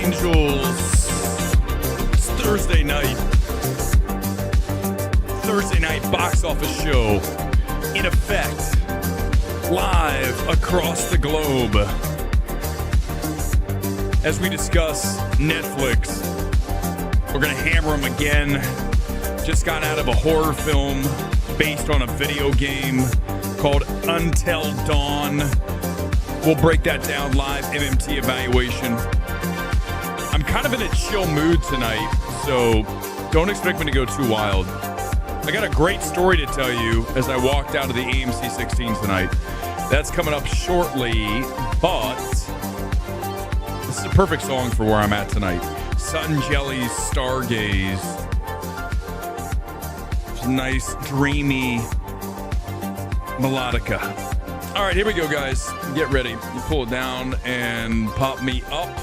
Angels. It's Thursday night. Thursday night box office show in effect. Live across the globe. As we discuss Netflix, we're going to hammer them again. Just got out of a horror film based on a video game called Until Dawn. We'll break that down live, MMT evaluation. I'm kind of in a chill mood tonight, so don't expect me to go too wild. I got a great story to tell you as I walked out of the AMC 16 tonight. That's coming up shortly, but this is a perfect song for where I'm at tonight. Sun Jelly's Stargaze. It's a nice, dreamy melodica. All right, here we go, guys. Get ready. You pull it down and pop me up.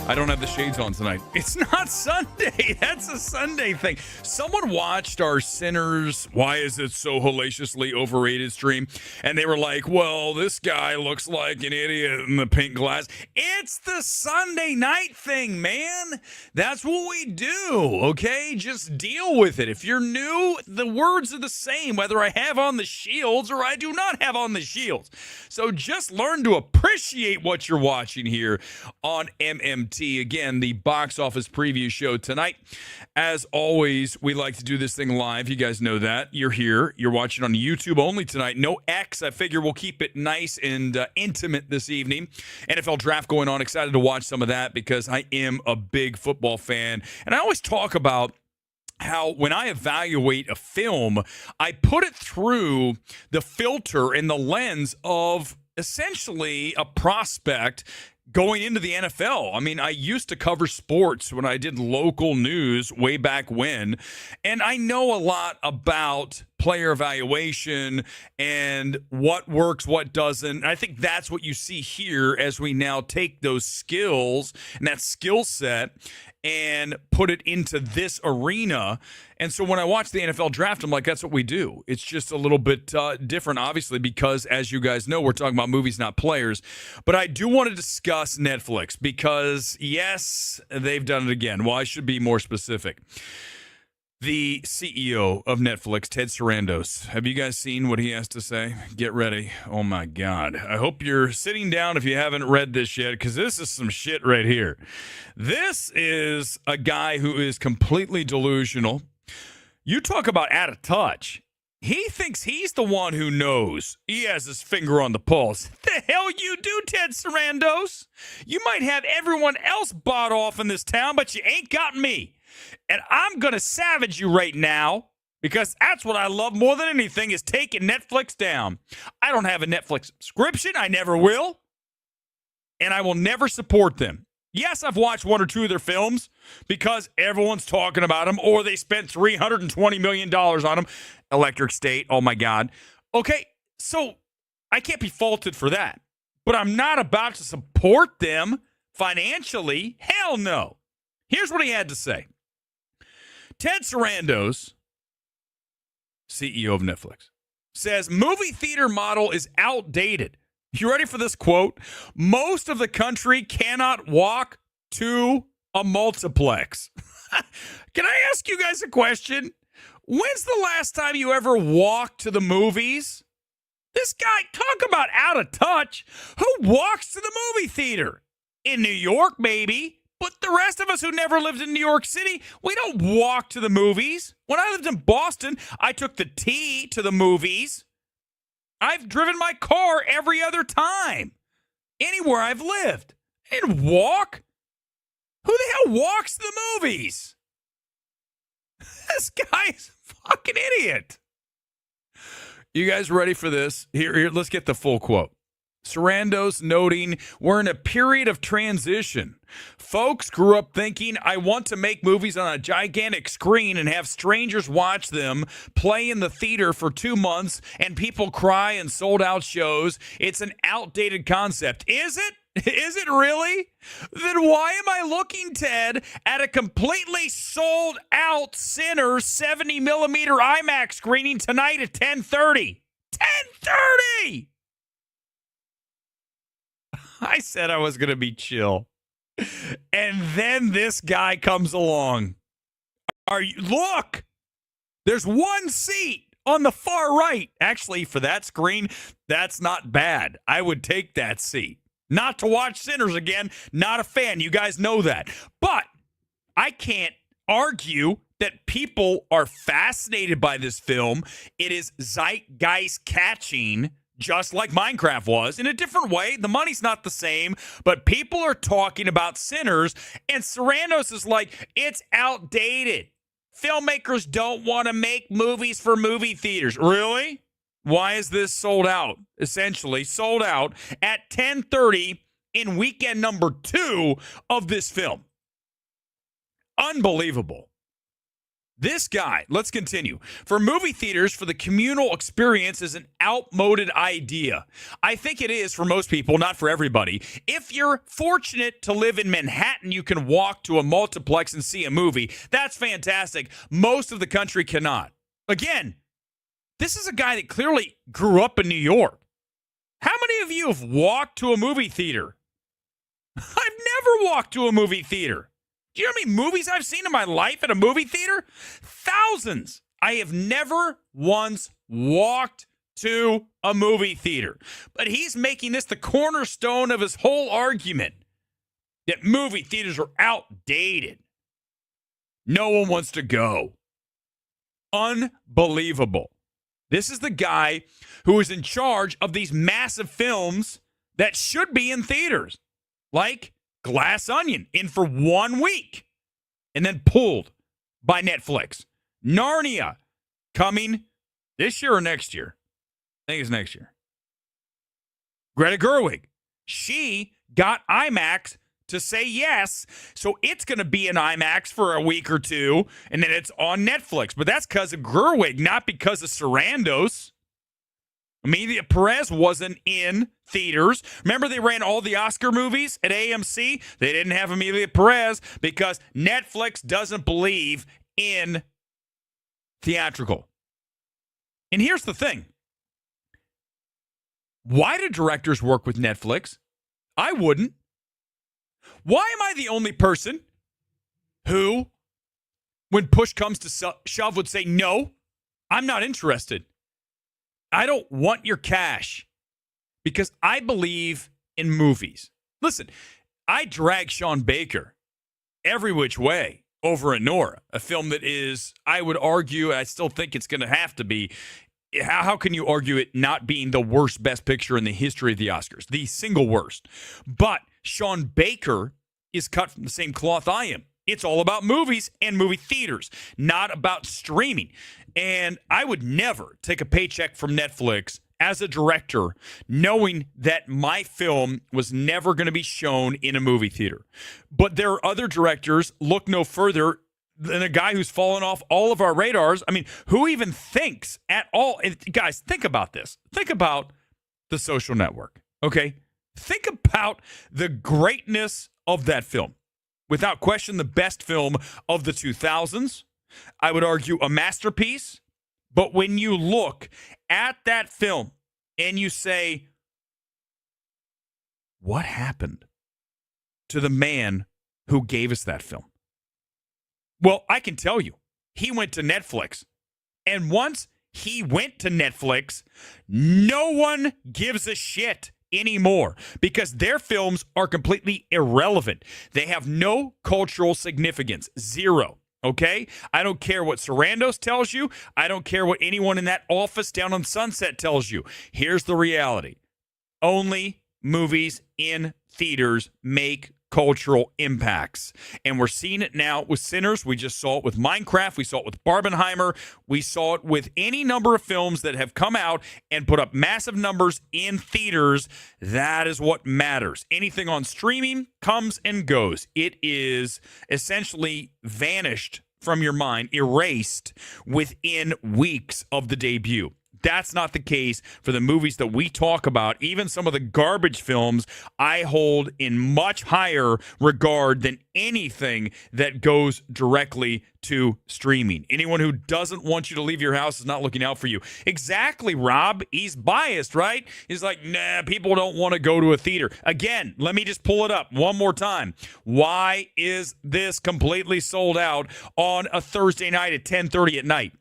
I don't have the shades on tonight. It's not Sunday. That's a Sunday thing. Someone watched our Sinners, Why Is It So Hellaciously Overrated stream, and they were like, well, this guy looks like an idiot in the pink glass. It's the Sunday night thing, man. That's what we do, okay? Just deal with it. If you're new, the words are the same, whether I have on the shields or I do not have on the shields. So just learn to appreciate what you're watching here on MMT. Again, the box office preview show tonight. As always, we like to do this thing live. You guys know that. You're here. You're watching on YouTube only tonight. No X. I figure we'll keep it nice and intimate this evening. NFL draft going on. Excited to watch some of that because I am a big football fan. And I always talk about how when I evaluate a film, I put it through the filter and the lens of essentially a prospect going into the NFL. I mean, I used to cover sports when I did local news way back when, and I know a lot about player evaluation and what works, what doesn't. I think that's what you see here as we now take those skills and that skill set and put it into this arena. And so when I watch the NFL draft, I'm like, that's what we do. It's just a little bit different, obviously, because as you guys know, we're talking about movies, not players. But I do want to discuss Netflix because, yes, they've done it again. Well, I should be more specific. The CEO of Netflix, Ted Sarandos. Have you guys seen what he has to say? Get ready. Oh, my God. I hope you're sitting down if you haven't read this yet, because this is some shit right here. This is a guy who is completely delusional. You talk about out of touch. He thinks he's the one who knows. He has his finger on the pulse. The hell you do, Ted Sarandos? You might have everyone else bought off in this town, but you ain't got me. And I'm going to savage you right now because that's what I love more than anything is taking Netflix down. I don't have a Netflix subscription. I never will. And I will never support them. Yes, I've watched one or two of their films because everyone's talking about them or they spent $320 million on them. Electric State, oh my God. Okay, so I can't be faulted for that. But I'm not about to support them financially. Hell no. Here's what he had to say. Ted Sarandos, CEO of Netflix, says movie theater model is outdated. You ready for this quote? Most of the country cannot walk to a multiplex. Can I ask you guys a question? When's the last time you ever walked to the movies? This guy, talk about out of touch. Who walks to the movie theater? In New York, maybe. But the rest of us who never lived in New York City, we don't walk to the movies. When I lived in Boston, I took the T to the movies. I've driven my car every other time. Anywhere I've lived. I didn't walk. Who the hell walks to the movies? This guy's a fucking idiot. You guys ready for this? Here, let's get the full quote. Sarandos noting, we're in a period of transition. Folks grew up thinking, I want to make movies on a gigantic screen and have strangers watch them, play in the theater for 2 months, and people cry in sold-out shows. It's an outdated concept. Is it? Is it really? Then why am I looking, Ted, at a completely sold-out Sinners 70mm IMAX screening tonight at 10:30? 10:30! I said I was going to be chill. And then this guy comes along. Look, there's one seat on the far right. Actually, for that screen, that's not bad. I would take that seat. Not to watch Sinners again. Not a fan. You guys know that. But I can't argue that people are fascinated by this film. It is zeitgeist catching, just like Minecraft was, in a different way. The money's not the same, but people are talking about Sinners, and Sarandos is like, it's outdated. Filmmakers don't want to make movies for movie theaters. Really? Why is this sold out? Essentially sold out at 10:30 in weekend number 2 of this film. Unbelievable. This guy, let's continue. For movie theaters, for the communal experience is an outmoded idea. I think it is for most people, not for everybody. If you're fortunate to live in Manhattan, you can walk to a multiplex and see a movie. That's fantastic. Most of the country cannot. Again, this is a guy that clearly grew up in New York. How many of you have walked to a movie theater? I've never walked to a movie theater. Do you know how many movies I've seen in my life at a movie theater? Thousands. I have never once walked to a movie theater. But he's making this the cornerstone of his whole argument that movie theaters are outdated. No one wants to go. Unbelievable. This is the guy who is in charge of these massive films that should be in theaters, like Glass Onion, in for 1 week and then pulled by Netflix. Narnia, coming this year or next year? I think it's next year. Greta Gerwig, she got IMAX to say yes, so it's going to be in IMAX for a week or two, and then it's on Netflix. But that's because of Gerwig, not because of Sarandos. Amelia Perez wasn't in theaters. Remember, they ran all the Oscar movies at AMC? They didn't have Amelia Perez because Netflix doesn't believe in theatrical. And here's the thing. Why do directors work with Netflix? I wouldn't. Why am I the only person who, when push comes to shove, would say, no, I'm not interested? I don't want your cash because I believe in movies. Listen, I drag Sean Baker every which way over Nora, a film that is, I would argue, I still think it's going to have to be. How can you argue it not being the worst Best Picture in the history of the Oscars? The single worst. But Sean Baker is cut from the same cloth I am. It's all about movies and movie theaters, not about streaming. And I would never take a paycheck from Netflix as a director knowing that my film was never going to be shown in a movie theater. But there are other directors, look no further than a guy who's fallen off all of our radars. I mean, who even thinks at all? Guys, think about this. Think about The Social Network, okay? Think about the greatness of that film. Without question, the best film of the 2000s. I would argue a masterpiece. But when you look at that film and you say, what happened to the man who gave us that film? Well, I can tell you, he went to Netflix. And once he went to Netflix, no one gives a shit anymore because their films are completely irrelevant. They have no cultural significance. Zero. Okay? I don't care what Sarandos tells you. I don't care what anyone in that office down on Sunset tells you. Here's the reality. Only movies in theaters make cultural impacts. And we're seeing it now with Sinners. We just saw it with Minecraft. We saw it with Barbenheimer. We saw it with any number of films that have come out and put up massive numbers in theaters. That is what matters. Anything on streaming comes and goes. It is essentially vanished from your mind, erased within weeks of the debut. That's not the case for the movies that we talk about. Even some of the garbage films I hold in much higher regard than anything that goes directly to streaming. Anyone who doesn't want you to leave your house is not looking out for you. Exactly, Rob. He's biased, right? He's like, nah, people don't want to go to a theater. Again, let me just pull it up one more time. Why is this completely sold out on a Thursday night at 10:30 at night?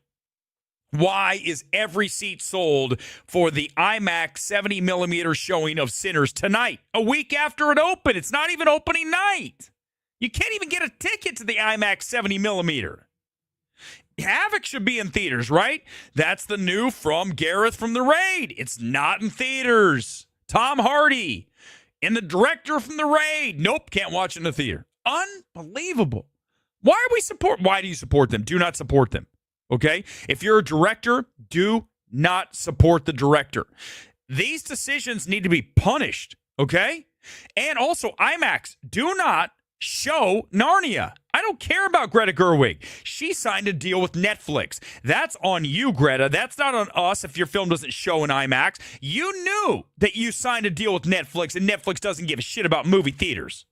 Why is every seat sold for the IMAX 70 millimeter showing of Sinners tonight, a week after it opened? It's not even opening night. You can't even get a ticket to the IMAX 70 millimeter. Havoc should be in theaters, right? That's the new from Gareth from The Raid. It's not in theaters. Tom Hardy and the director from The Raid. Nope, can't watch in the theater. Unbelievable. Why do you support them? Do not support them. Okay? If you're a director, do not support the director. These decisions need to be punished. Okay? And also, IMAX, do not show Narnia. I don't care about Greta Gerwig. She signed a deal with Netflix. That's on you, Greta. That's not on us if your film doesn't show in IMAX. You knew that you signed a deal with Netflix, and Netflix doesn't give a shit about movie theaters.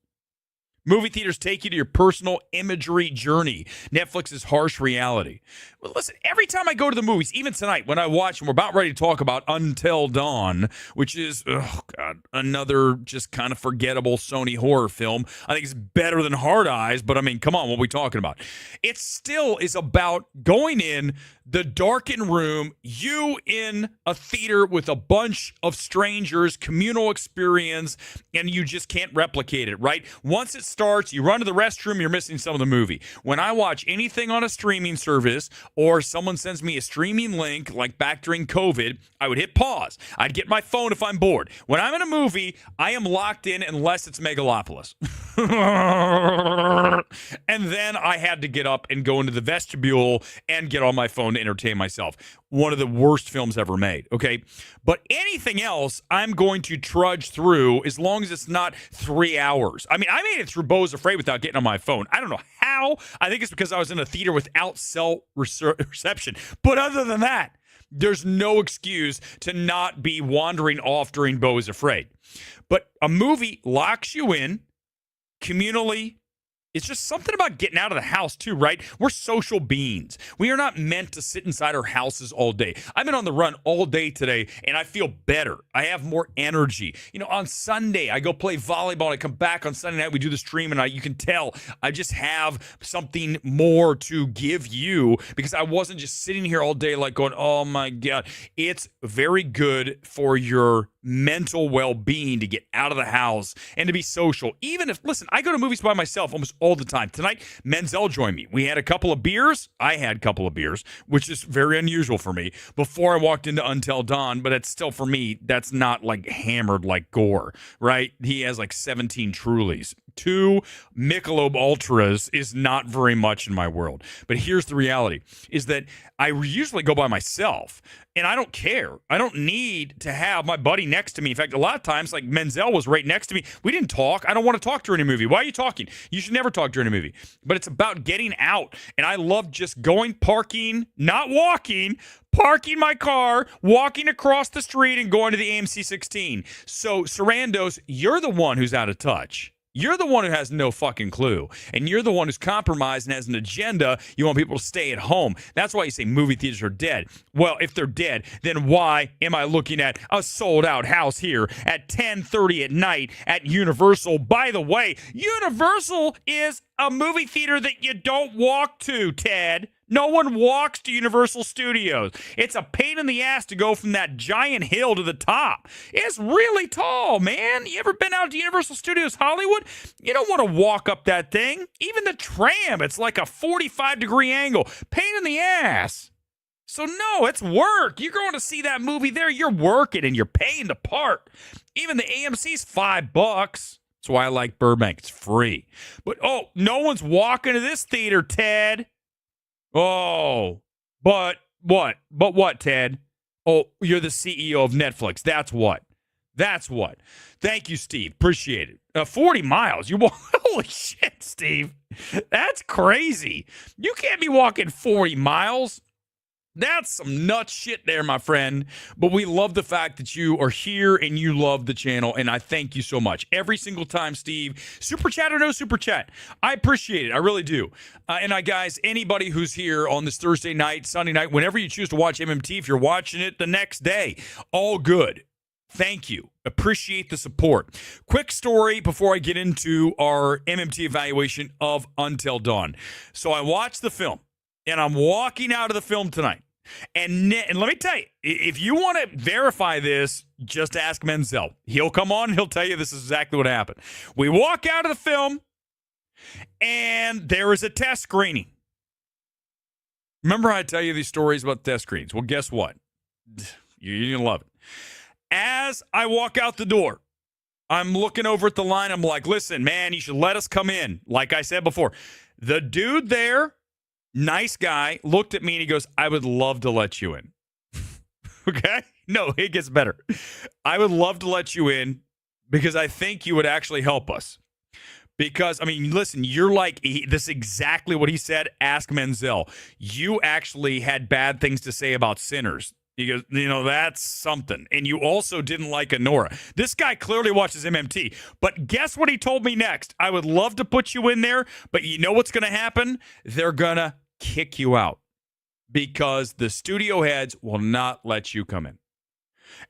Movie theaters take you to your personal imagery journey. Netflix's harsh reality. Well, listen, every time I go to the movies, even tonight when I watch, and we're about ready to talk about Until Dawn, which is, another just kind of forgettable Sony horror film. I think it's better than Hard Eyes, but I mean, come on, what are we talking about? It still is about going in the darkened room, you in a theater with a bunch of strangers, communal experience, and you just can't replicate it, right? Once it starts, you run to the restroom, you're missing some of the movie. When I watch anything on a streaming service or someone sends me a streaming link, like back during COVID, I would hit pause. I'd get my phone if I'm bored. When I'm in a movie, I am locked in unless it's Megalopolis. And then I had to get up and go into the vestibule and get on my phone to entertain myself. One of the worst films ever made, okay? But anything else, I'm going to trudge through as long as it's not 3 hours. I mean, I made it through Beau is Afraid without getting on my phone. I don't know how. I think it's because I was in a theater without cell reception. But other than that, there's no excuse to not be wandering off during Beau is Afraid. But a movie locks you in communally. It's just something about getting out of the house, too, right? We're social beings. We are not meant to sit inside our houses all day. I've been on the run all day today, and I feel better. I have more energy. You know, on Sunday, I go play volleyball, and I come back on Sunday night, we do the stream, and you can tell I just have something more to give you because I wasn't just sitting here all day like going, oh, my God. It's very good for your mental well-being to get out of the house and to be social. Even if, listen, I go to movies by myself almost all the time. Tonight, Menzel joined me. We had a couple of beers. I had a couple of beers, which is very unusual for me, before I walked into Until Dawn, but it's still, for me, that's not like hammered like Gore, right? He has like 17 Trulies. 2 Michelob Ultras is not very much in my world. But here's the reality, is that I usually go by myself, and I don't care. I don't need to have my buddy next to me. In fact, a lot of times, like Menzel was right next to me. We didn't talk. I don't want to talk during a movie. Why are you talking? You should never talk during a movie. But it's about getting out, and I love just going, parking, not walking, parking my car, walking across the street, and going to the AMC 16. So, Sarandos, you're the one who's out of touch. You're the one who has no fucking clue. And you're the one who's compromised and has an agenda. You want people to stay at home. That's why you say movie theaters are dead. Well, if they're dead, then why am I looking at a sold-out house here at 10:30 at night at Universal? By the way, Universal is a movie theater that you don't walk to, Ted. No one walks to Universal Studios. It's a pain in the ass to go from that giant hill to the top. It's really tall, man. You ever been out to Universal Studios Hollywood? You don't want to walk up that thing. Even the tram, it's like a 45-degree angle. Pain in the ass. So no, it's work. You're going to see that movie there. You're working and you're paying to park. Even the AMC's $5. That's why I like Burbank. It's free. But, no one's walking to this theater, Ted. Oh, but what? But what, Ted? Oh, you're the CEO of Netflix. That's what. That's what. Thank you, Steve. Appreciate it. 40 miles. You walk. Holy shit, Steve. That's crazy. You can't be walking 40 miles. That's some nuts shit there, my friend. But we love the fact that you are here and you love the channel, and I thank you so much. Every single time, Steve, super chat or no super chat, I appreciate it. I really do. Guys, anybody who's here on this Thursday night, Sunday night, whenever you choose to watch MMT, if you're watching it the next day, all good. Thank you. Appreciate the support. Quick story before I get into our MMT evaluation of Until Dawn. So I watched the film, and I'm walking out of the film tonight. And let me tell you, if you want to verify this, just ask Menzel. He'll come on and he'll tell you this is exactly what happened. We walk out of the film, and there is a test screening. Remember how I tell you these stories about test screens? Well, guess what? You're going to love it. As I walk out the door, I'm looking over at the line. I'm like, listen, man, you should let us come in. Like I said before, the dude there, nice guy, looked at me and he goes, I would love to let you in. Okay? No, it gets better. I would love to let you in because I think you would actually help us. Because, I mean, listen, you're like, this is exactly what he said. Ask Menzel. You actually had bad things to say about sinners. He goes, that's something. And you also didn't like Honora. This guy clearly watches MMT. But guess what he told me next? I would love to put you in there, but you know what's going to happen? They're going to kick you out because the studio heads will not let you come in.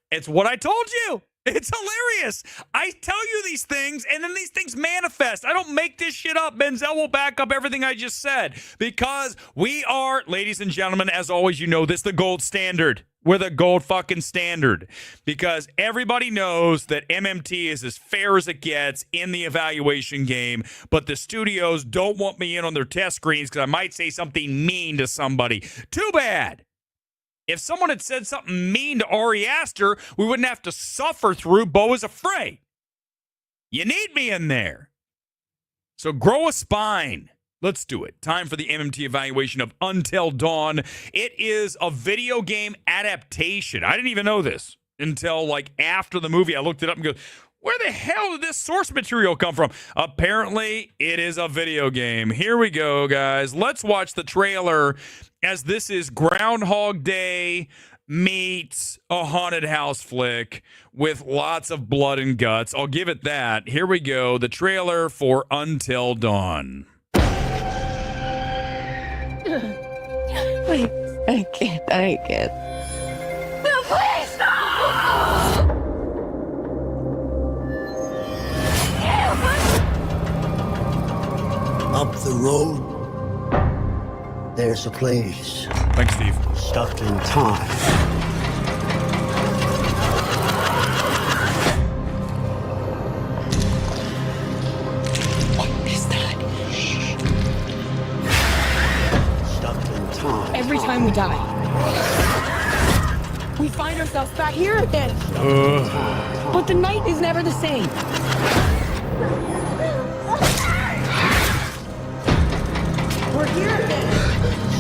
It's what I told you. It's hilarious. I tell you these things, and then these things manifest. I don't make this shit up. Menzel will back up everything I just said because we are, ladies and gentlemen, as always, you know this, the gold standard. We're the gold fucking standard because everybody knows that MMT is as fair as it gets in the evaluation game, but the studios don't want me in on their test screens because I might say something mean to somebody. Too bad. If someone had said something mean to Ari Aster, we wouldn't have to suffer through Beau is Afraid. You need me in there. So grow a spine. Let's do it. Time for the MMT evaluation of Until Dawn. It is a video game adaptation. I didn't even know this until like after the movie. I looked it up and go, where the hell did this source material come from? Apparently, it is a video game. Here we go, guys. Let's watch the trailer as this is Groundhog Day meets a haunted house flick with lots of blood and guts. I'll give it that. Here we go. The trailer for Until Dawn. I can't. No, please, no! Up the road, there's a place Thanks, Steve. stuck in time. What is that? Stuck in time. Every time we die, we find ourselves back here again. But the night is never the same. We're here again.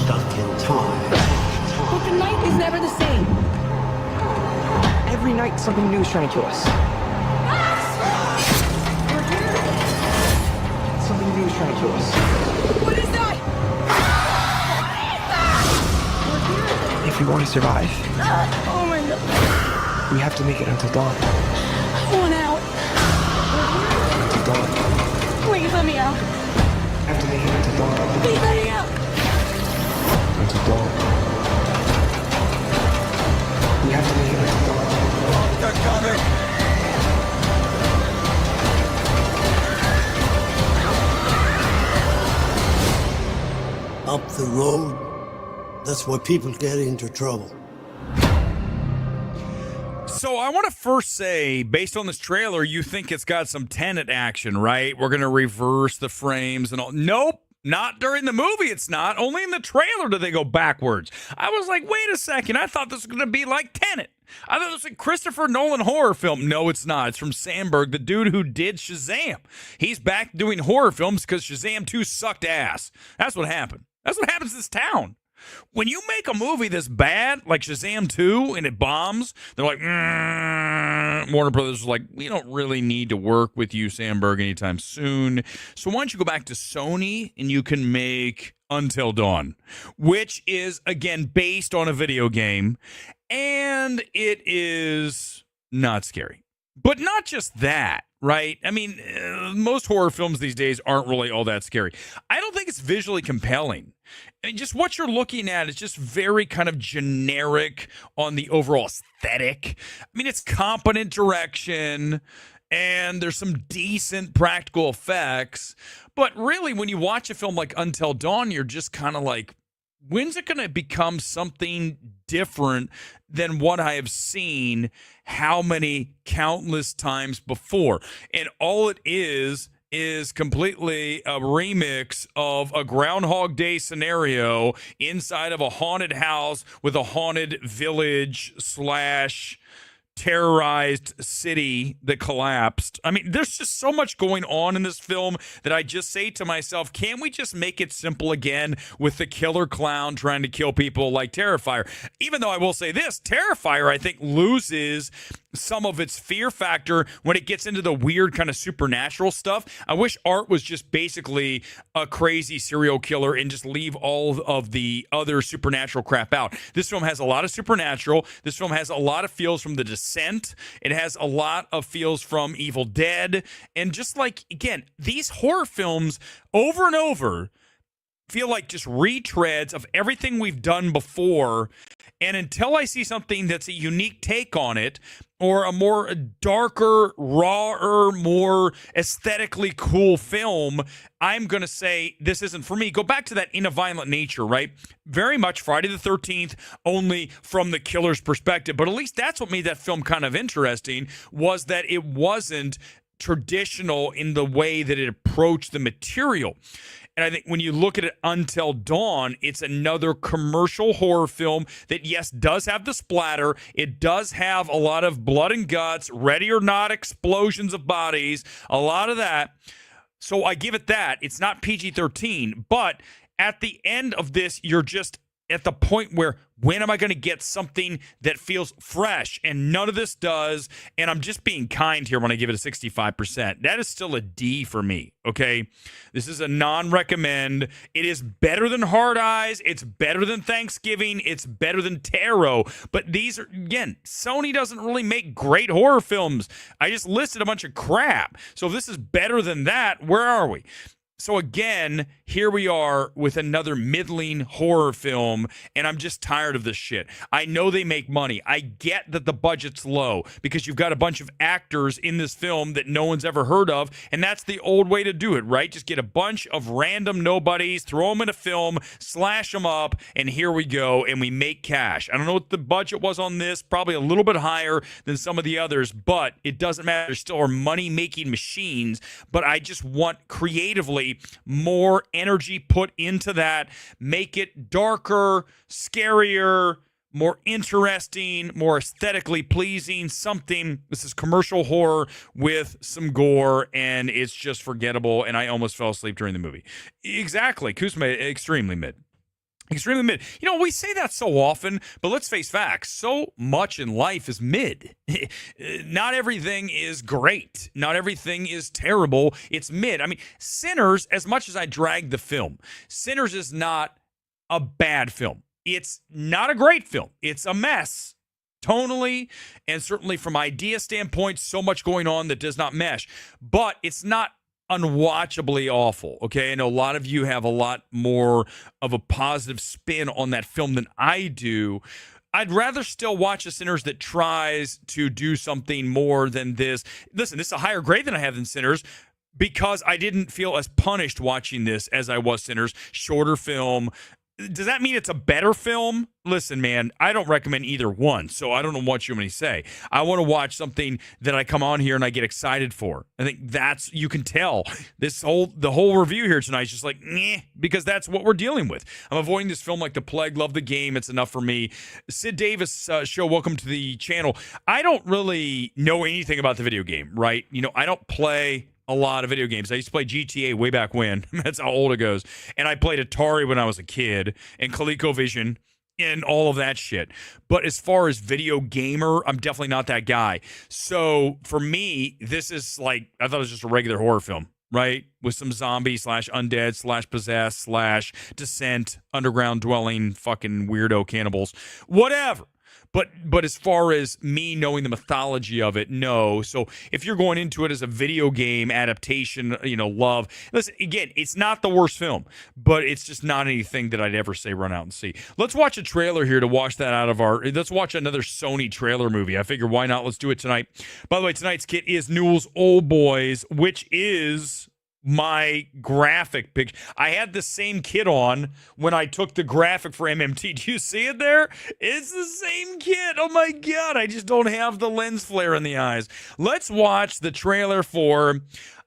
Stuck in time. But the night is never the same. Every night, something new is trying to kill us. We're here again. Something new is trying to kill us. What is that? What is that? We're here again. If we want to survive, Oh my god. we have to make it until dawn. I want out. Until dawn. Please let me out. We have to make it until dawn. Please let me out. Until dawn. We have to make it until dawn. They're coming. Up the road, that's where people get into trouble. So I want to first say, based on this trailer, you think it's got some Tenet action, right? We're going to reverse the frames and all. Nope, not during the movie. It's not. Only in the trailer do they go backwards. I was like, wait a second. I thought this was going to be like Tenet. I thought it was a Christopher Nolan horror film. No, it's not. It's from Sandberg, the dude who did Shazam. He's back doing horror films because Shazam 2 sucked ass. That's what happened. That's what happens in this town. When you make a movie this bad, like Shazam 2, and it bombs, they're like, Warner Brothers is like, we don't really need to work with you, Sandberg, anytime soon. So why don't you go back to Sony and you can make Until Dawn, which is, again, based on a video game, and it is not scary. But not just that, right? I mean, most horror films these days aren't really all that scary. I don't think it's visually compelling. I mean, just what you're looking at is just very kind of generic on the overall aesthetic. I mean, it's competent direction, and there's some decent practical effects. But really, when you watch a film like Until Dawn, you're just kind of like, when's it going to become something different than what I have seen how many countless times before? And all it is completely a remix of a Groundhog Day scenario inside of a haunted house with a haunted village / terrorized city that collapsed. I mean, there's just so much going on in this film that I just say to myself, can't we just make it simple again with the killer clown trying to kill people like Terrifier? Even though I will say this, Terrifier, I think, loses some of its fear factor when it gets into the weird kind of supernatural stuff. I wish Art was just basically a crazy serial killer and just leave all of the other supernatural crap out. This film has a lot of supernatural. This film has a lot of feels from The Descent. It has a lot of feels from Evil Dead. And just like, again, these horror films over and over feel like just retreads of everything we've done before. And until I see something that's a unique take on it, or a more darker, rawer, more aesthetically cool film, I'm going to say this isn't for me. Go back to that In a Violent Nature, right? Very much Friday the 13th, only from the killer's perspective. But at least that's what made that film kind of interesting, was that it wasn't traditional in the way that it approached the material. And I think when you look at it, Until Dawn, it's another commercial horror film that, yes, does have the splatter. It does have a lot of blood and guts, ready or not explosions of bodies, a lot of that. So I give it that. It's not PG-13. But at the end of this, you're just at the point where, when am I going to get something that feels fresh? And none of this does. And I'm just being kind here when I give it a 65%. That is still a D for me, okay? This is a non-recommend. It is better than Hard Eyes. It's better than Thanksgiving. It's better than Tarot. But these are, again, Sony doesn't really make great horror films. I just listed a bunch of crap. So if this is better than that, where are we? So again, here we are with another middling horror film, and I'm just tired of this shit. I know they make money. I get that the budget's low because you've got a bunch of actors in this film that no one's ever heard of, and that's the old way to do it, right? Just get a bunch of random nobodies, throw them in a film, slash them up, and here we go, and we make cash. I don't know what the budget was on this, probably a little bit higher than some of the others, but it doesn't matter. There still are money-making machines, but I just want creatively more energy put into that, make it darker, scarier, more interesting, more aesthetically pleasing, something. This is commercial horror with some gore, and it's just forgettable, and I almost fell asleep during the movie. Exactly. Kuzma, extremely mid. Extremely mid. You know, we say that so often, but let's face facts. So much in life is mid. Not everything is great. Not everything is terrible. It's mid. I mean, Sinners, as much as I drag the film, Sinners is not a bad film. It's not a great film. It's a mess. Tonally, and certainly from idea standpoint, so much going on that does not mesh. But it's not unwatchably awful, okay? I know a lot of you have a lot more of a positive spin on that film than I do. I'd rather still watch a Sinners that tries to do something more than this. Listen, this is a higher grade than I have than Sinners because I didn't feel as punished watching this as I was Sinners. Shorter film. Does that mean it's a better film? Listen, man, I don't recommend either one, so I don't know what you want me to say. I want to watch something that I come on here and I get excited for. I think that's, you can tell, the whole review here tonight is just like, meh, because that's what we're dealing with. I'm avoiding this film like the plague. Love the game. It's enough for me. Sid Davis show, welcome to the channel. I don't really know anything about the video game, right? You know, I don't play a lot of video games. I used to play GTA way back when. That's how old it goes. And I played Atari when I was a kid, and ColecoVision, and all of that shit. But as far as video gamer, I'm definitely not that guy. So for me, this is like, I thought it was just a regular horror film. right? With some zombie slash undead slash possessed slash descent, underground dwelling, fucking weirdo cannibals, whatever. But as far as me knowing the mythology of it, no. So if you're going into it as a video game adaptation, love. Listen, again, it's not the worst film, but it's just not anything that I'd ever say run out and see. Let's watch a trailer here to wash that out of let's watch another Sony trailer movie. I figure why not? Let's do it tonight. By the way, tonight's kit is Newell's Old Boys, which is my graphic picture. I had the same kit on when I took the graphic for MMT. Do you see it there? It's the same kit. Oh my God. I just don't have the lens flare in the eyes. Let's watch the trailer for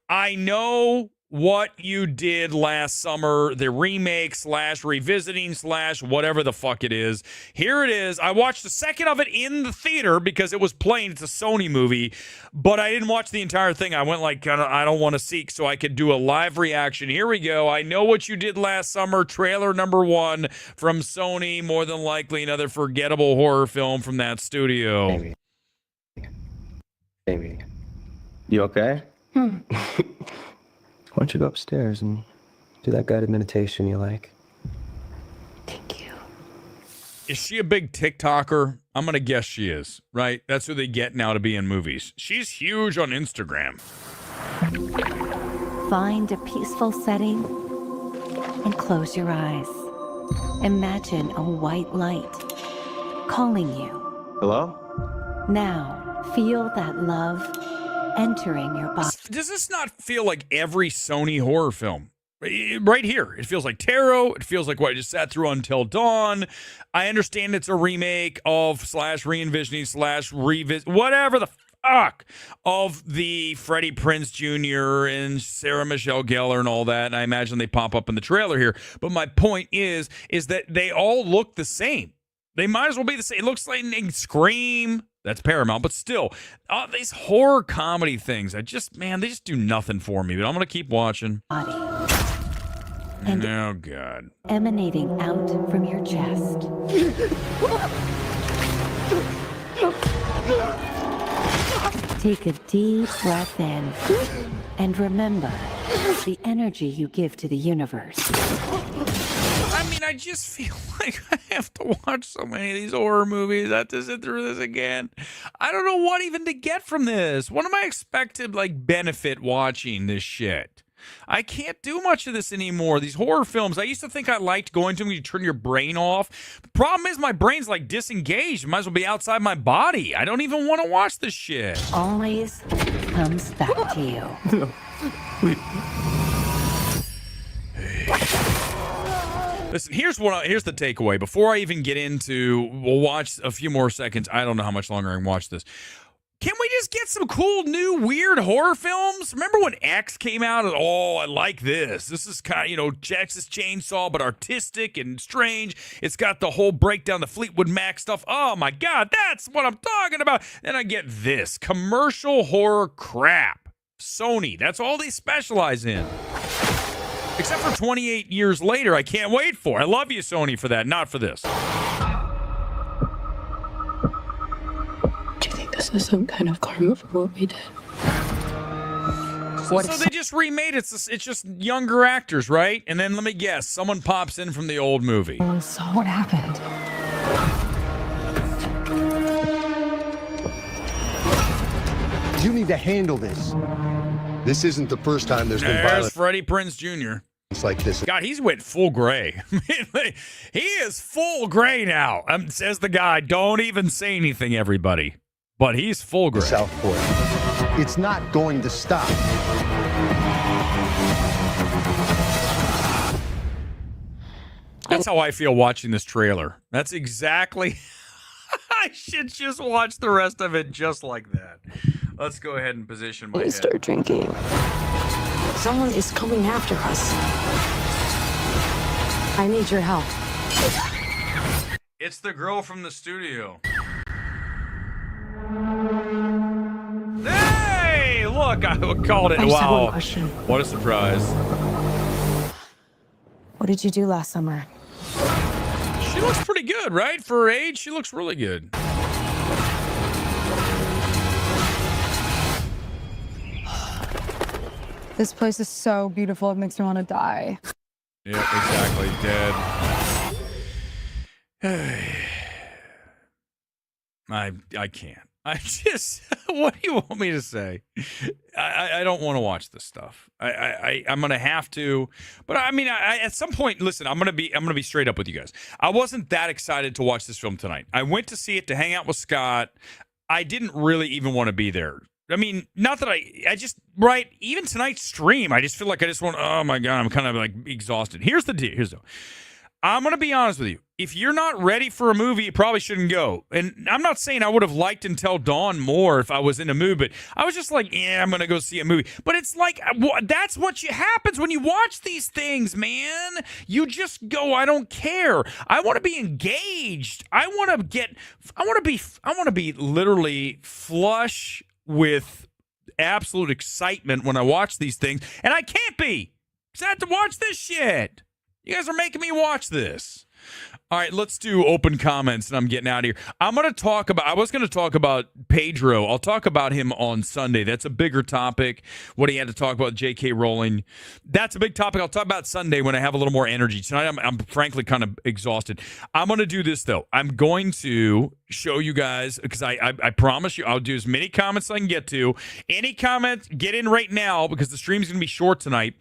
I Know What You Did Last Summer, the remake slash revisiting slash whatever the fuck it is. Here it is. I watched a second of it in the theater because it was playing. It's a Sony movie, but I didn't watch the entire thing. I went like, I don't want to seek so I could do a live reaction. Here we go. I Know What You Did Last Summer, trailer number 1 from Sony. More than likely another forgettable horror film from that studio. Baby. You okay? Why don't you go upstairs and do that guided meditation you like? Thank you. Is she a big TikToker? I'm going to guess she is, right? That's who they get now to be in movies. She's huge on Instagram. Find a peaceful setting and close your eyes. Imagine a white light calling you. Hello? Now, feel that love entering your body. Does this not feel like every Sony horror film? Right here. It feels like Tarot. It feels like what I just sat through Until Dawn. I understand it's a remake of slash re-envisioning slash revisit, whatever the fuck, of the Freddie Prinze Jr. and Sarah Michelle Gellar and all that. And I imagine they pop up in the trailer here. But my point is that they all look the same. They might as well be the same. It looks like Scream. That's Paramount, but still, these horror comedy things, they just do nothing for me. But I'm gonna keep watching. And oh God! Emanating out from your chest. Take a deep breath in, and remember the energy you give to the universe. I mean, I just feel like I have to watch so many of these horror movies. I have to sit through this again. I don't know what even to get from this. What am I expected, benefit watching this shit? I can't do much of this anymore. These horror films, I used to think I liked going to them when you turn your brain off. The problem is my brain's disengaged. It might as well be outside my body. I don't even want to watch this shit. Always comes back to you. Listen, here's the takeaway. Before I even get into, we'll watch a few more seconds. I don't know how much longer I can watch this. Can we just get some cool, new, weird horror films? Remember when X came out and, I like this. This is kind of, Texas Chainsaw, but artistic and strange. It's got the whole breakdown, the Fleetwood Mac stuff. Oh, my God, that's what I'm talking about. Then I get this. Commercial horror crap. Sony, that's all they specialize in. Except for 28 years later, I can't wait for. I love you, Sony, for that. Not for this. Do you think this is some kind of karma for what we did? So they just remade it. It's just younger actors, right? And then let me guess, someone pops in from the old movie. So what happened? You need to handle this. This isn't the first time there's been There's violence Freddie Prinze Jr. like this. God, he's went full gray. He is full gray now. Says the guy, don't even say anything, everybody. But he's full gray. Southport. It's not going to stop. That's how I feel watching this trailer. That's exactly... I should just watch the rest of it just like that. Let's go ahead and position my head. Start drinking. Someone is coming after us. I need your help. It's the girl from the studio. Hey, look, I called it. I just have one Wow. question. What a surprise. What did you do last summer? She looks pretty good, right? For her age, she looks really good. This place is so beautiful. It makes me want to die. Yeah, exactly. Dead. I can't. I just, what do you want me to say? I don't want to watch this stuff. I'm gonna have to, but I mean, at some point, listen, I'm gonna be straight up with you guys. I wasn't that excited to watch this film tonight. I went to see it to hang out with Scott. I didn't really even want to be there. I mean, not that I just, right, even tonight's stream, I just feel like I just want, oh my God, I'm kind of like exhausted. Here's the deal. I'm going to be honest with you. If you're not ready for a movie, you probably shouldn't go. And I'm not saying I would have liked Until Dawn more if I was in a mood, but I was just like, yeah, I'm going to go see a movie. But it's like, that's what happens when you watch these things, man. You just go, I don't care. I want to be engaged. I want to be literally flush with absolute excitement when I watch these things. And I can't be, because I have to watch this shit. You guys are making me watch this. All right, let's do open comments, and I'm getting out of here. I was going to talk about Pedro. I'll talk about him on Sunday. That's a bigger topic, what he had to talk about J.K. Rowling. That's a big topic. I'll talk about Sunday when I have a little more energy. Tonight, I'm frankly kind of exhausted. I'm going to do this, though. I'm going to show you guys, because I promise you I'll do as many comments as I can get to. Any comments, get in right now, because the stream's going to be short tonight.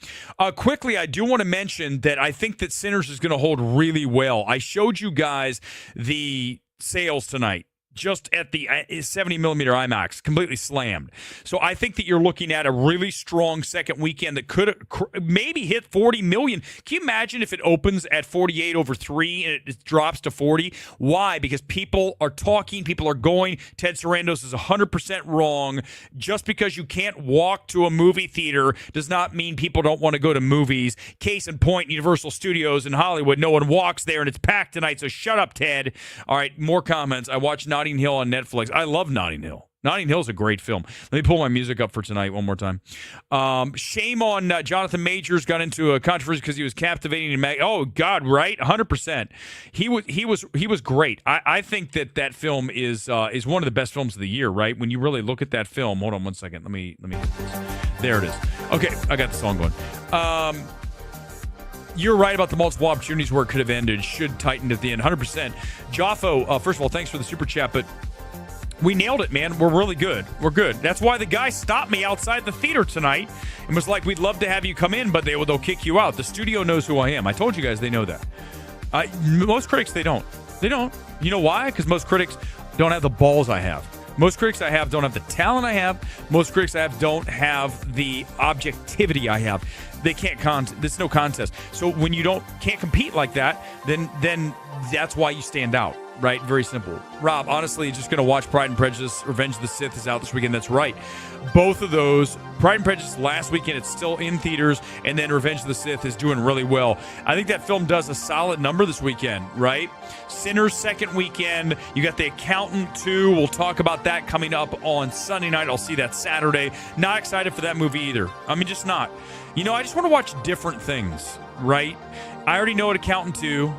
Quickly, I do want to mention that I think that Sinners is going to hold really well. I showed you guys the sales tonight. Just at the 70 millimeter IMAX, completely slammed. So I think that you're looking at a really strong second weekend that could maybe hit 40 million. Can you imagine if it opens at 48 over 3 and it drops to 40? Why? Because people are talking, people are going. Ted Sarandos is 100% wrong. Just because you can't walk to a movie theater does not mean people don't want to go to movies. Case in point, Universal Studios in Hollywood, no one walks there and it's packed tonight, so shut up, Ted. All right, more comments. I watched Notting Hill on Netflix. I love Notting Hill. Notting Hill is a great film. Let me pull my music up for tonight one more time. Shame on Jonathan Majors. Got into a controversy because he was captivating and oh God, right? 100%. He was great. I think that film is one of the best films of the year. Right? When you really look at that film. Hold on one second. Let me hit this. There it is. Okay, I got the song going. You're right about the multiple opportunities where it could have ended. Should tighten at the end. 100%. Joffo, first of all, thanks for the super chat, but we nailed it, man. We're really good. We're good. That's why the guy stopped me outside the theater tonight and was like, we'd love to have you come in, but they'll kick you out. The studio knows who I am. I told you guys they know that. Most critics, they don't. They don't. You know why? Because most critics don't have the balls I have. Most critics I have don't have the talent I have. Most critics I have don't have the objectivity I have. They can't there's no contest. So when you can't compete like that, then that's why you stand out, right? Very simple. Rob, honestly, just going to watch Pride and Prejudice. Revenge of the Sith is out this weekend. That's right. Both of those, Pride and Prejudice last weekend, it's still in theaters, and then Revenge of the Sith is doing really well. I think that film does a solid number this weekend, right? Sinners second weekend. You got The Accountant 2. We'll talk about that coming up on Sunday night. I'll see that Saturday. Not excited for that movie either. I mean, just not. You know, I just want to watch different things, right? I already know what Accountant 2.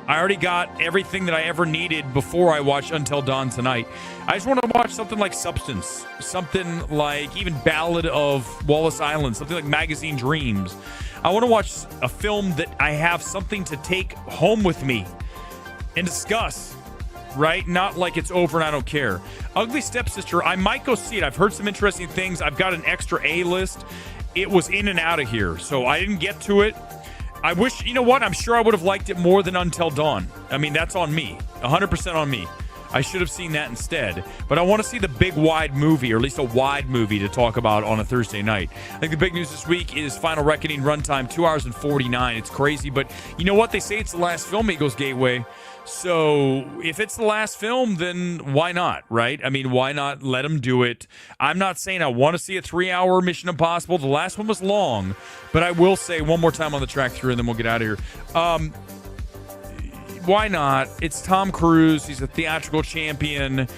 I already got everything that I ever needed before I watched Until Dawn tonight. I just want to watch something like Substance, something like even Ballad of Wallace Island, something like Magazine Dreams. I want to watch a film that I have something to take home with me and discuss, right? Not like it's over and I don't care. Ugly Stepsister, I might go see it. I've heard some interesting things. I've got an extra A list. It was in and out of here, so I didn't get to it. I wish, you know what? I'm sure I would have liked it more than Until Dawn. I mean, that's on me. 100% on me. I should have seen that instead. But I want to see the big wide movie, or at least a wide movie to talk about on a Thursday night. I think the big news this week is Final Reckoning runtime, 2 hours and 49. It's crazy, but you know what? They say it's the last film, Eagles Gateway. So if it's the last film, then why not, right? I mean, why not let them do it? I'm not saying I want to see a 3-hour Mission Impossible. The last one was long, but I will say one more time on the track through, and then we'll get out of here. Why not? It's Tom Cruise. He's a theatrical champion.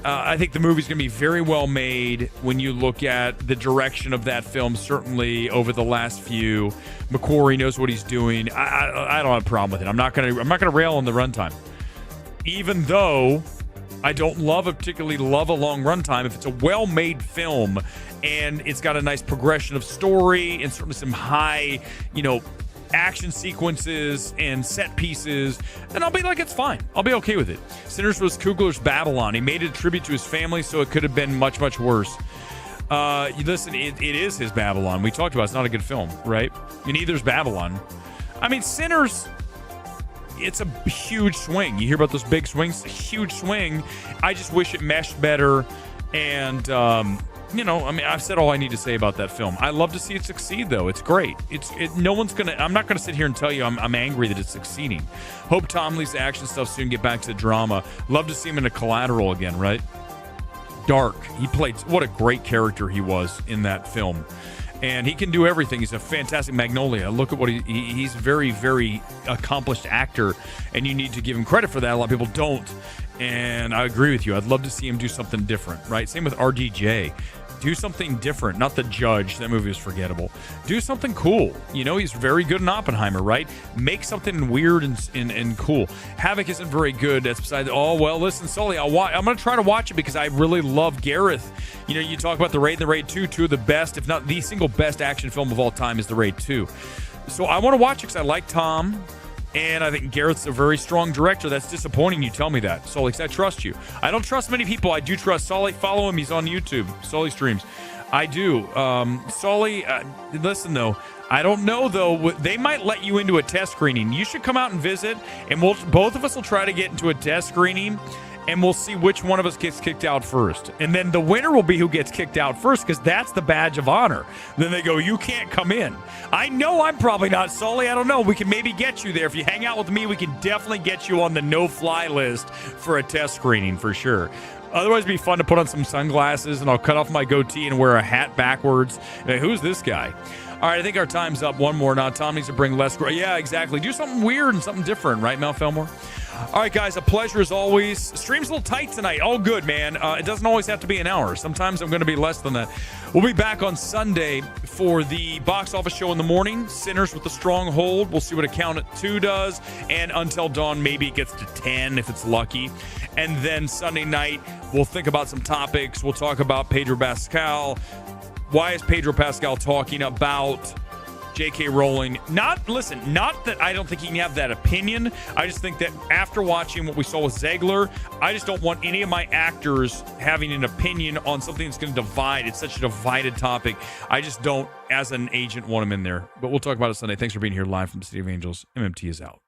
I think the movie's going to be very well made when you look at the direction of that film, certainly over the last few. McQuarrie knows what he's doing. I don't have a problem with it. I'm not going to rail on the runtime. Even though I don't particularly love a long runtime, if it's a well-made film and it's got a nice progression of story and certainly some high, action sequences and set pieces, and I'll be like, it's fine. I'll be okay with it. Sinners was Coogler's Babylon. He made it a tribute to his family, so it could have been much, much worse. Listen, it is his Babylon. We talked about it's not a good film, right? And neither's Babylon. I mean, Sinners, it's a huge swing. You hear about those big swings? It's a huge swing. I just wish it meshed better. And, I've said all I need to say about that film. I love to see it succeed, though. It's great. I'm not going to sit here and tell you I'm angry that it's succeeding. Hope Tom leaves the action stuff soon, get back to the drama. Love to see him in a Collateral again, right? Dark. He played, what a great character he was in that film. And he can do everything. He's a fantastic Magnolia. Look at what he's a very, very accomplished actor, and you need to give him credit for that. A lot of people don't. And I agree with you. I'd love to see him do something different, right? Same with RDJ. Do something different. Not The Judge. That movie was forgettable. Do something cool. He's very good in Oppenheimer, right? Make something weird and cool. Havoc isn't very good. That's beside. Oh, well, listen, Sully, I'm going to try to watch it because I really love Gareth. You talk about The Raid and The Raid 2, two of the best, if not the single best action film of all time is The Raid 2. So I want to watch it because I like Tom. And I think Gareth's a very strong director. That's disappointing you tell me that, Sully, because I trust you. I don't trust many people. I do trust Sully. Follow him. He's on YouTube. Sully streams. I do. Sully, listen, though. I don't know, though. They might let you into a test screening. You should come out and visit, and both of us will try to get into a test screening, and we'll see which one of us gets kicked out first. And then the winner will be who gets kicked out first, because that's the badge of honor. Then they go, you can't come in. I know I'm probably not Sully. I don't know. We can maybe get you there. If you hang out with me, we can definitely get you on the no-fly list for a test screening for sure. Otherwise, it'd be fun to put on some sunglasses, and I'll cut off my goatee and wear a hat backwards. Hey, who's this guy? All right, I think our time's up. One more now. Tom needs to bring less. Yeah, exactly. Do something weird and something different, right, Mel Fillmore? All right, guys, a pleasure as always. Stream's a little tight tonight. All good, man. It doesn't always have to be an hour. Sometimes I'm going to be less than that. We'll be back on Sunday for the box office show in the morning. Sinners with the Stronghold. We'll see what Account at 2 does. And Until Dawn, maybe it gets to 10 if it's lucky. And then Sunday night, we'll think about some topics. We'll talk about Pedro Pascal. Why is Pedro Pascal talking about J.K. Rowling? Not that I don't think he can have that opinion. I just think that after watching what we saw with Zegler, I just don't want any of my actors having an opinion on something that's going to divide. It's such a divided topic. I just don't, as an agent, want them in there. But we'll talk about it Sunday. Thanks for being here live from the City of Angels. MMT is out.